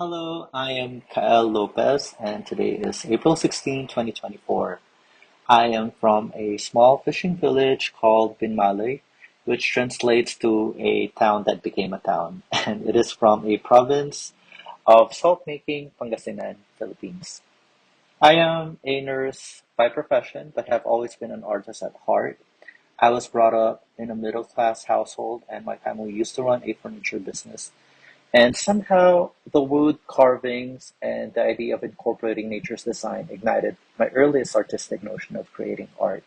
Hello, I am Khael Lopez, and today is April 16, 2024. I am from a small fishing village called Binmalay, which translates to a town that became a town, and it is from a province of salt-making Pangasinan, Philippines. I am a nurse by profession, but have always been an artist at heart. I was brought up in a middle-class household, and my family used to run a furniture business. And somehow the wood carvings and the idea of incorporating nature's design ignited my earliest artistic notion of creating art.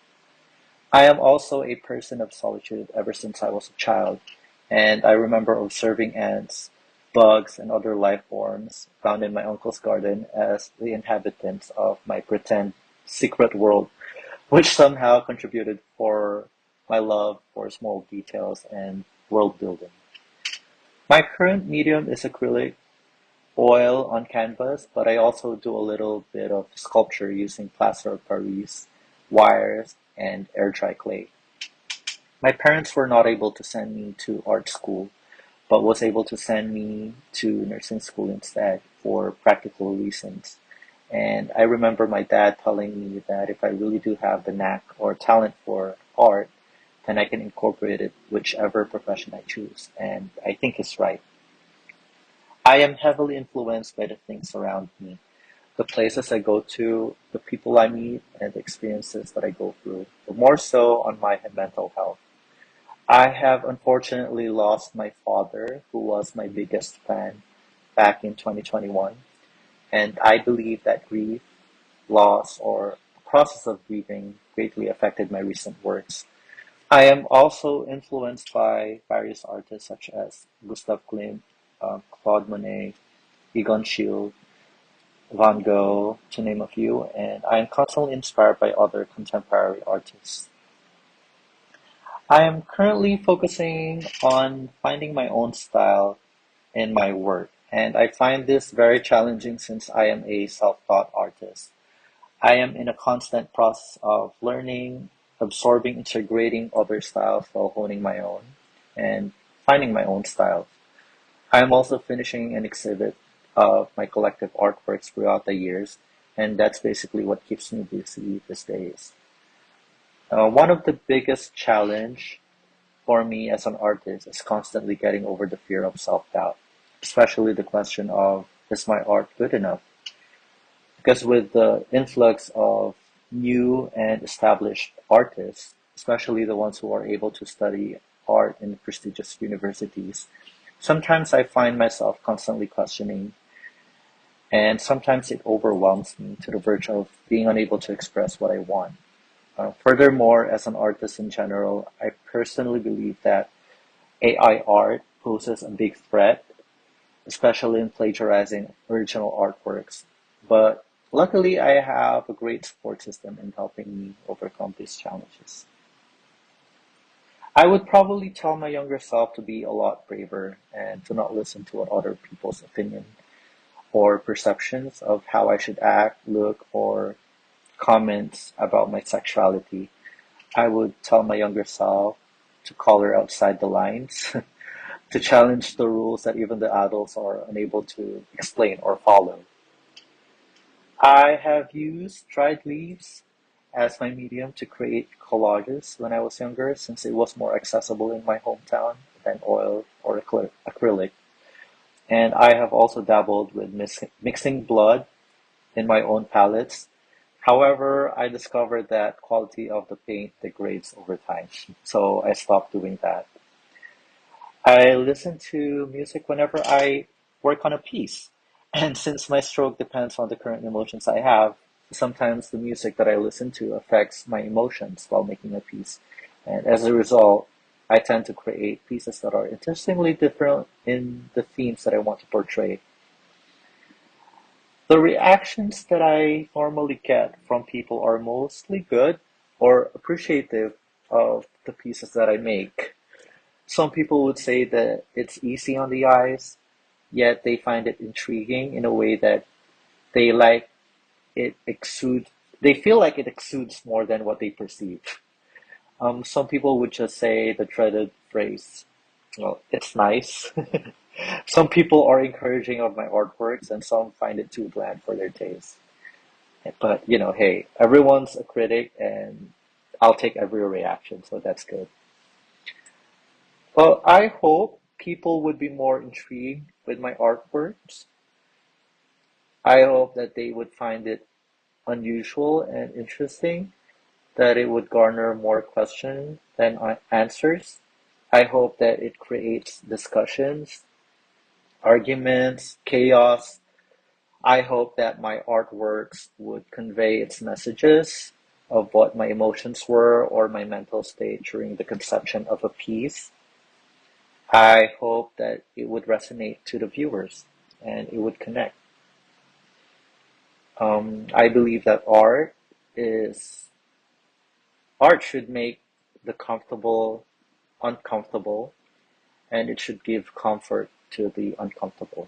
I am also a person of solitude ever since I was a child, and I remember observing ants, bugs, and other life forms found in my uncle's garden as the inhabitants of my pretend secret world, which somehow contributed for my love for small details and world building. My current medium is acrylic oil on canvas, but I also do a little bit of sculpture using plaster of Paris, wires, and air dry clay. My parents were not able to send me to art school, but was able to send me to nursing school instead for practical reasons. And I remember my dad telling me that if I really do have the knack or talent for art, then I can incorporate it whichever profession I choose. And I think he's right. I am heavily influenced by the things around me, the places I go to, the people I meet, and the experiences that I go through, but more so on my mental health. I have unfortunately lost my father, who was my biggest fan back in 2021, and I believe that grief, loss, or the process of grieving greatly affected my recent works. I am also influenced by various artists such as Gustav Klimt, Claude Monet, Egon Schiele, Van Gogh, to name a few, and I am constantly inspired by other contemporary artists. I am currently focusing on finding my own style in my work, and I find this very challenging since I am a self-taught artist. I am in a constant process of learning, absorbing, integrating other styles while honing my own and finding my own style. I am also finishing an exhibit of my collective artworks throughout the years, and that's basically what keeps me busy these days. One of the biggest challenge for me as an artist is constantly getting over the fear of self-doubt, especially the question of, is my art good enough? Because with the influx of new and established artists, especially the ones who are able to study art in prestigious universities, sometimes I find myself constantly questioning, and sometimes it overwhelms me to the verge of being unable to express what I want. Furthermore, as an artist in general, I personally believe that AI art poses a big threat, especially in plagiarizing original artworks. But luckily, I have a great support system in helping me overcome these challenges. I would probably tell my younger self to be a lot braver and to not listen to what other people's opinion or perceptions of how I should act, look, or comments about my sexuality. I would tell my younger self to color outside the lines, to challenge the rules that even the adults are unable to explain or follow. I have used dried leaves as my medium to create collages when I was younger, since it was more accessible in my hometown than oil or acrylic. And I have also dabbled with mixing blood in my own palettes. However, I discovered that quality of the paint degrades over time, so I stopped doing that. I listen to music whenever I work on a piece. And since my stroke depends on the current emotions I have, sometimes the music that I listen to affects my emotions while making a piece. And as a result, I tend to create pieces that are interestingly different in the themes that I want to portray. The reactions that I normally get from people are mostly good or appreciative of the pieces that I make. Some people would say that it's easy on the eyes, yet they find it intriguing in a way that they like it exudes, they feel like it exudes more than what they perceive. Some people would just say the dreaded phrase, well, it's nice. Some people are encouraging of my artworks and some find it too bland for their taste. But, hey, everyone's a critic and I'll take every reaction, so that's good. Well, I hope people would be more intrigued with my artworks. I hope that they would find it unusual and interesting, that it would garner more questions than answers. I hope that it creates discussions, arguments, chaos. I hope that my artworks would convey its messages of what my emotions were or my mental state during the conception of a piece. I hope that it would resonate to the viewers and it would connect. I believe that is art should make the comfortable uncomfortable and it should give comfort to the uncomfortable.